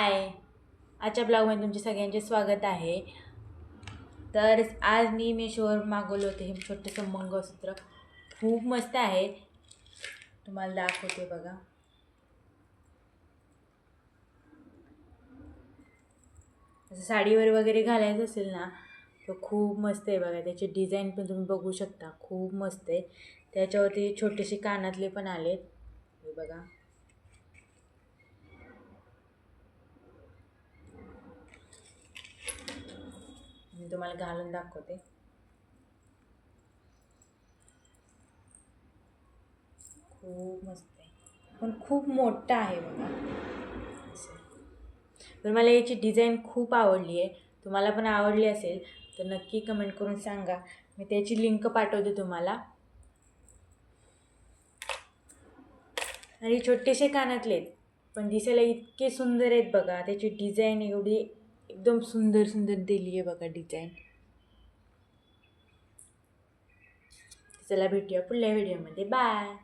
हाय. आजच्या ब्लॉगमध्ये तुमचे सगळ्यांचे स्वागत आहे. तर आज मी मेशोवर मागवलं होते हे छोटंसं मंगळसूत्र. खूप मस्त आहे, तुम्हाला दाखवते बघा. असं साडीवर वगैरे घालायचं असेल ना तर खूप मस्त आहे बघा. त्याची डिझाईन पण तुम्ही बघू शकता, खूप मस्त आहे. त्याच्यावरती छोटेसे कानातले पण आलेत, हे बघा. मी तुम्हाला घालून दाखवते. खूप मस्त आहे, पण खूप मोठा आहे बघा. तर मला याची डिझाईन खूप आवडली आहे. तुम्हाला पण आवडली असेल तर नक्की कमेंट करून सांगा. मी त्याची लिंक पाठवते तुम्हाला. आणि छोटेसे कानातले आहेत, पण दिसायला इतके सुंदर आहेत बघा. त्याची डिझाईन एवढी एकदम सुंदर सुंदर दिली आहे बघा डिझाईन. चला भेटूया पुढल्या व्हिडिओमध्ये. बाय.